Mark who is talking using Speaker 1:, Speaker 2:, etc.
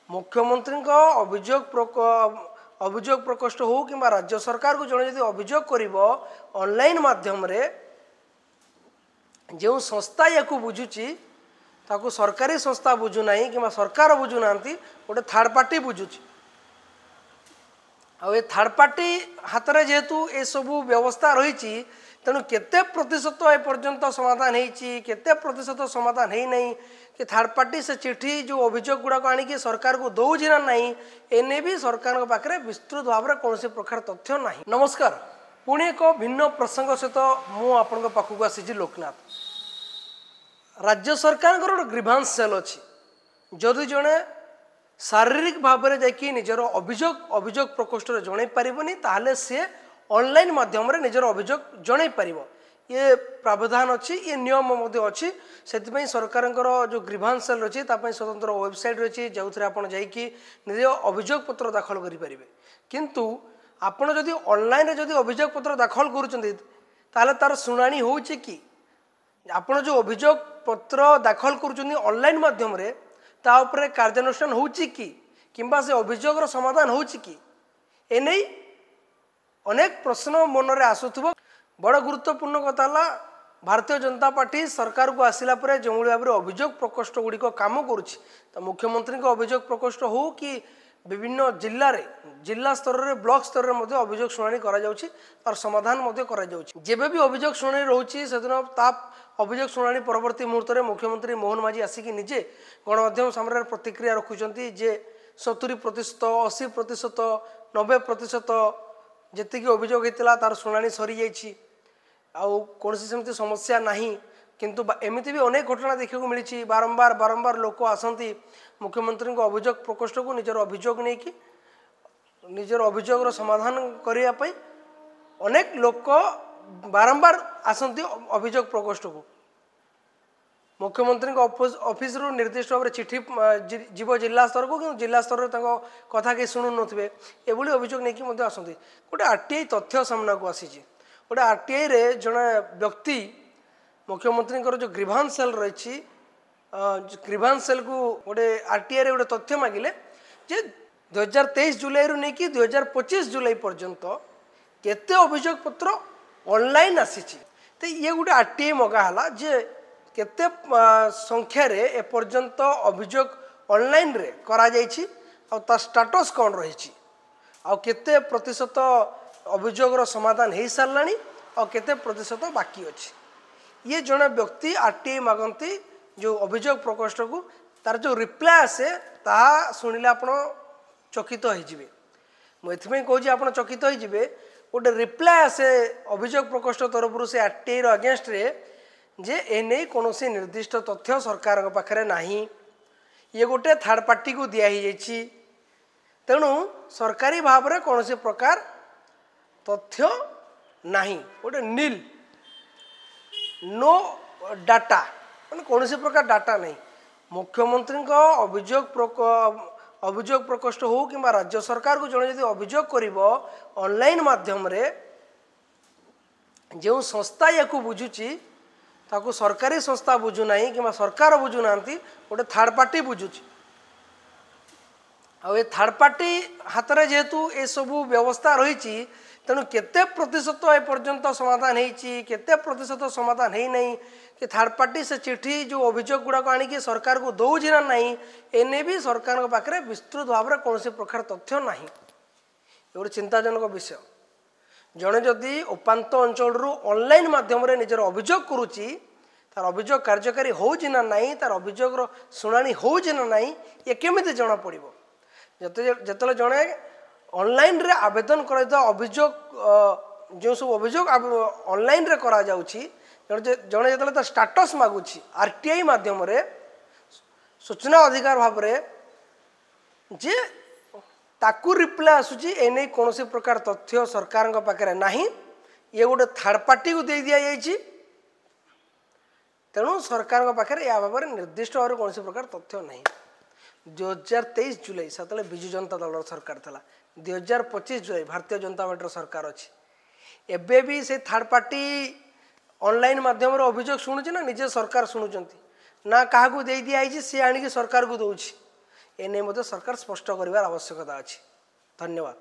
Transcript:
Speaker 1: मुख्यमंत्री अभियोग प्रकोष्ठ हो कि राज्य सरकार को जड़े जब अभियोग कर ऑनलाइन माध्यम रे जो संस्था या बुझुची ताकू सरकारी संस्था बुझुना कि सरकार बुझुना गोटे थर्ड पार्टी बुझुची आ थर्ड पार्टी हाथ में जेहेतु ये सबू व्यवस्था रही तेणु केते प्रतिशत एपर्यंत समाधान होते प्रतिशत समाधान है नहीं कि थर्ड पार्टी से चिठी जो अभियोग गुड़ाक आणिकी सरकार को दौर ना नहीं एने भी सरकार पाखे विस्तृत भाव में कौन प्रकार तथ्य ना। नमस्कार पुणी एक भिन्न प्रसंग सहित मुझे पाखक आसी लोकनाथ राज्य सरकार गोटे ग्रीभांस सेल अच्छी जदि जड़े शारीरिक भाव में जाकि निजर अभियोग प्रकोष्ठ जन पारनी ताहले सी ऑनलाइन माध्यम निजर अभियोग जन पार ये प्रावधान अच्छी ये नियम अच्छी से सरकार जो ग्रीभांस सेल अच्छी स्वतंत्र वेबसाइट अच्छी जो थे आप निज अभियोग पत्र दाखल करें किंतु आपड़ जदि ऑनलाइन जदि अभियोग पत्र दाखल कर तार शुणाणी हो कि आप जो अभियोग पत्र दाखल कर ऑनलाइन माध्यम तापर कार्यानुष्ठान हो किंबा से अभियोग समाधान हो एने अनेक प्रश्न मन में आसुव बड़ गुरुत्वपूर्ण कथा भारतीय जनता पार्टी सरकार को आसला जो भाव में अभियोग प्रकोष्ठ गुड़िक काम करुच्ची तो मुख्यमंत्री अभियोग प्रकोष्ठ हो कि विभिन्न जिला स्तर में ब्लॉक स्तर में अभियोग शुणाणी तार समाधान जेबे भी अभियोग शुणाणी रोचे से दिन अभियोग शुणाणी परवर्ती मुहूर्त में मुख्यमंत्री मोहन माझी आसिक निजे गणमाध्यम सामने प्रतिक्रिया रखुंट जे 70% 80% 90% जी अभियोग होता तार शुणाणी सरी जाइए कौन सेमती समस्या नहीं किंतु एमती भी अनेक घटना देखा मिली बारंबार बारंबार लोक आसती मुख्यमंत्री अभियोग प्रकोष्ठ को निजर अभियोग नहीं कि निजर अभियोग समाधान करने अनेक लोक बारंबार आसती अभियोग प्रकोष्ठ को मुख्यमंत्री ऑफिस रु निर्दिष्ट भाव में चिठी जीव जिला स्तर को कि जिला स्तर में कथा कहीं शुणु नथिबे एभली अभियोग नहीं कि आसती गोटे आरटीआई तथ्य सामना को आसी गोटे आरटीआई रे जड़े व्यक्ति मुख्यमंत्री जो ग्रीभांस सेल रही ग्रीभांस सेल को गोटे आरटीआई रे गोटे तथ्य मागिले जे 2023 जुलाई रु नहीं कि 2025 जुलाई पर्यंत केते अभियोग पत्र ऑनलाइन आसी तो ये गोटे आरटीआई मगाला जे केते संख्यार एपर्यंत अभियोग ऑनलाइन रे करा जाइछि आ स्टाटस कौन रही केते प्रतिशत अभियोग समाधान हो साराणी और केते प्रतिशत बाकी अच्छी ये जड़े व्यक्ति आरटीआई मागंती जो अभियोग प्रकोष्ठ को तार जो रिप्लाय आसे ताहा शुणिले आप चकित होइजिबे मुझे कहूँ आप चकित होइजिबे गोटे रिप्लाय आसे अभियोग प्रकोष्ठ तरफ से आरटीआई अगेंस्ट रे जे एने कौन निर्दिष्ट तथ्य सरकार पाखे नहीं ये गोटे थर्ड पार्टी को दिखाई तेणु सरकारी भाव में कौन प्रकार तथ्य नहीं गोटे नील नो डाटा मैंने कौन प्रकार डाटा नहीं मुख्यमंत्री अभियोग प्रकोष्ठ हो कि राज्य सरकार को जड़े जब अभियोग कर ऑनलाइन माध्यम जो संस्था या बुझुची ताकू सरकारी संस्था बुझुना कि सरकार बुझुना गोटे थर्ड पार्टी बुझुची आ थर्ड पार्टी हाथ में जेहेतु ये सबू व्यवस्था रही तेणु केते प्रतिशत एपर्यंत समाधान होते प्रतिशत समाधान है नहीं कि थर्ड पार्टी से चिठी जो अभियोग गुड़ाक आणिकी सरकार को दौर ना नहीं एने भी सरकार पाखे विस्तृत भाव में कौन प्रकार तथ्य ना गोटे चिंताजनक विषय जड़े जदि उपात अंचल ऑनलाइन माध्यम निजर अभियोग करुच्ची तार अभियोग कार्यकारी होना नहीं तार अभियोग शुणाणी होना नहीं ये केमी जना पड़ जो जड़े ऑनलाइन रे आवेदन कर अभियोग जो सब अभियोग ऑनलाइन रे करा जाउछि जड़े जो स्टाटस मागुछि आरटीआई माध्यम सूचना अधिकार भाव में जे ताकू रिप्लाय आसुची एने कौन प्रकार तथ्य सरकार पाखे नहीं ये गोटे थर्ड पार्टी को दे दिया जाइए तेणु सरकार पाखे या भाव में निर्दिष्ट भाव कौन प्रकार तथ्य नहीं 2023 जुलाई से विजु जनता दल सरकार था 2025 जुलाई भारतीय जनता पार्टी सरकार अच्छी एबे भी से थर्ड पार्टी ऑनलाइन माध्यम अभियोग शुणुची ना निजे सरकार शुणुचंती ना क्या दे दिखाई सी आणिकी सरकार को दौर एने सरकार स्पष्ट करार आवश्यकता अच्छी। धन्यवाद।